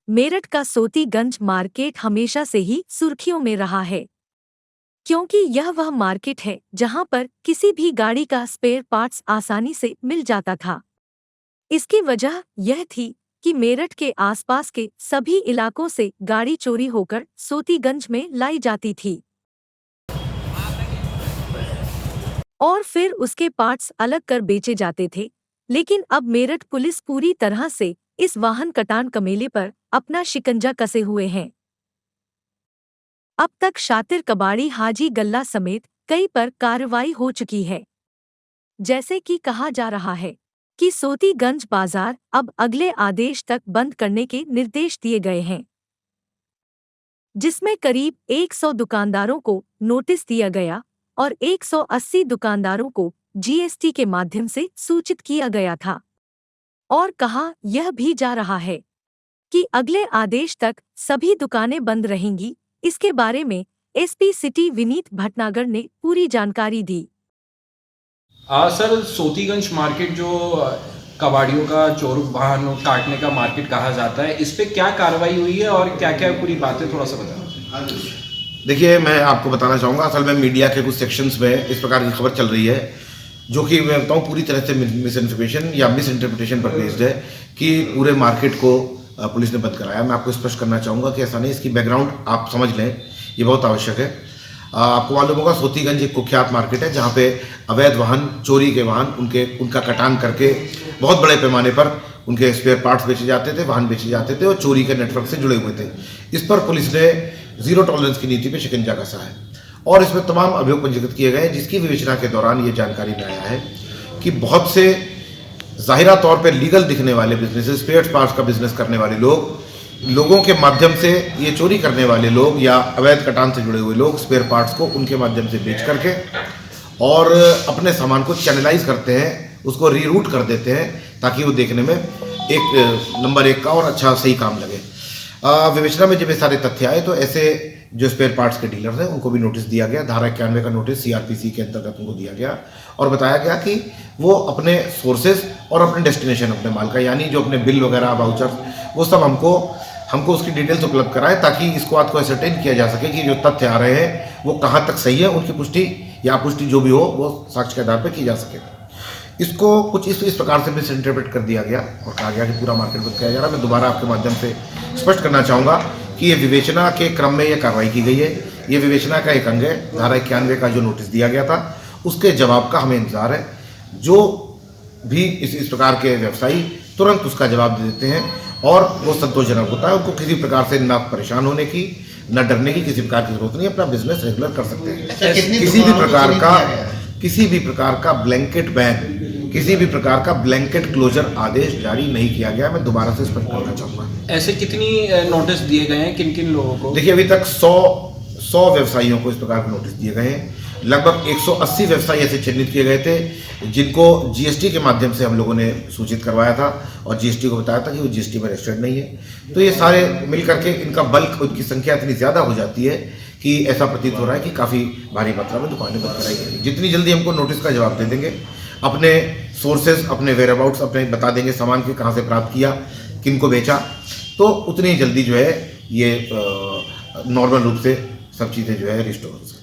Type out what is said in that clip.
मेरठ का सोतीगंज मार्केट हमेशा से ही सुर्खियों में रहा है, क्योंकि यह वह मार्केट है जहां पर किसी भी गाड़ी का स्पेयर पार्ट्स आसानी से मिल जाता था। इसकी वजह यह थी कि मेरठ के आसपास के सभी इलाकों से गाड़ी चोरी होकर सोतीगंज में लाई जाती थी और फिर उसके पार्ट्स अलग कर बेचे जाते थे। लेकिन अब मेरठ पुलिस पूरी तरह से इस वाहन कटान कमेले पर अपना शिकंजा कसे हुए हैं। अब तक शातिर कबाड़ी हाजी गल्ला समेत कई पर कार्रवाई हो चुकी है। जैसे कि कहा जा रहा है कि सोतीगंज बाजार अब अगले आदेश तक बंद करने के निर्देश दिए गए हैं, जिसमें करीब 100 दुकानदारों को नोटिस दिया गया और 180 दुकानदारों को जीएसटी के माध्यम से सूचित किया गया था। और कहा यह भी जा रहा है कि अगले आदेश तक सभी दुकानें बंद रहेंगी। इसके बारे में एसपी सिटी विनीत भटनागर ने पूरी जानकारी दी। सर, सोतीगंज मार्केट जो कबाड़ियों का चोर वाहन काटने का मार्केट कहा जाता है, इस पे क्या कार्रवाई हुई है और क्या क्या पूरी बातें थोड़ा सा बताएं। देखिए, मैं आपको बताना चाहूँगा, असल में मीडिया के कुछ सेक्शंस में इस प्रकार की खबर चल रही है जो कि मैं बताऊँ पूरी तरह से मिस इन्फॉर्मेशन या मिस इंटरप्रिटेशन पर बेस्ड है कि पूरे मार्केट को पुलिस ने बंद कराया। मैं आपको स्पष्ट करना चाहूँगा कि ऐसा नहीं, इसकी बैकग्राउंड आप समझ लें, ये बहुत आवश्यक है। आपको मालूम होगा सोतीगंज एक कुख्यात मार्केट है जहाँ पे अवैध वाहन, चोरी के वाहन उनका कटान करके बहुत बड़े पैमाने पर उनके स्पेयर पार्ट्स बेचे जाते थे, वाहन बेचे जाते थे और चोरी के नेटवर्क से जुड़े हुए थे। इस पर पुलिस ने जीरो टॉलरेंस की नीति पे शिकंजा कसा है और इसमें तमाम अभियोग पंजीकृत किए गए हैं, जिसकी विवेचना के दौरान ये जानकारी में आया है कि बहुत से ज़ाहिरा तौर पर लीगल दिखने वाले बिजनेस, स्पेयर पार्ट्स का बिजनेस करने वाले लोगों के माध्यम से ये चोरी करने वाले लोग या अवैध कटान से जुड़े हुए लोग स्पेयर पार्ट्स को उनके माध्यम से बेच करके और अपने सामान को चैनलाइज करते हैं, उसको रीरूट कर देते हैं ताकि वो देखने में एक नंबर एक का और अच्छा सही काम लगे। विवेचना में जब ये सारे तथ्य आए तो ऐसे जो स्पेयर पार्ट्स के डीलर्स हैं उनको भी नोटिस दिया गया। धारा 91 का नोटिस सीआरपीसी के अंतर्गत उनको दिया गया और बताया गया कि वो अपने सोर्सेज और अपने डेस्टिनेशन, अपने माल का, यानी जो अपने बिल वगैरह, वाउचर, वो सब हमको उसकी डिटेल्स उपलब्ध कराएं ताकि इस बात को एसरटेन किया जा सके कि जो तथ्य आ रहे हैं वो कहाँ तक सही है, उनकी पुष्टि या अपुष्टि जो भी हो वो साक्ष्य के आधार पर की जा सके। इसको कुछ इस प्रकार से मिस इंटरप्रेट कर दिया गया और कहा गया कि पूरा मार्केट बंद किया जा रहा है। मैं दोबारा आपके माध्यम से स्पष्ट करना चाहूँगा कि ये विवेचना के क्रम में ये कार्रवाई की गई है। ये विवेचना का एक अंग है। धारा 91 का जो नोटिस दिया गया था उसके जवाब का हमें इंतजार है। जो भी इस प्रकार के व्यवसायी तुरंत उसका जवाब दे देते हैं और वो संतोषजनक होता है। उनको किसी प्रकार से न परेशान होने की, न डरने की किसी प्रकार की जरूरत नहीं, अपना बिजनेस रेगुलर कर सकते हैं। किसी भी प्रकार का ब्लैंकेट बैन, किसी भी प्रकार का ब्लैंकेट क्लोजर आदेश जारी नहीं किया गया। मैं दोबारा से स्पष्ट करना चाहूँगा। ऐसे कितनी नोटिस दिए गए हैं, किन किन लोगों को? देखिए, अभी तक 100 व्यवसायियों को इस प्रकार के नोटिस दिए गए हैं। लगभग 180 व्यवसायी ऐसे चिन्हित किए गए थे जिनको जीएसटी के माध्यम से हम लोगों ने सूचित करवाया था और जीएसटी को बताया था कि वो जीएसटी में रजिस्टर्ड नहीं है। तो ये सारे मिल करके इनका बल्क, उनकी संख्या इतनी ज़्यादा हो जाती है कि ऐसा प्रतीत हो रहा है कि काफ़ी भारी मात्रा में दुकानें बंद कराई गई। जितनी जल्दी हमको नोटिस का जवाब दे देंगे, अपने सोर्सेज, अपने वेयरअबाउट्स अपने बता देंगे, सामान के कहाँ से प्राप्त किया, किन को बेचा, तो उतनी जल्दी जो है ये नॉर्मल रूप से सब चीज़ें जो है रिस्टोर हो सकती हैं।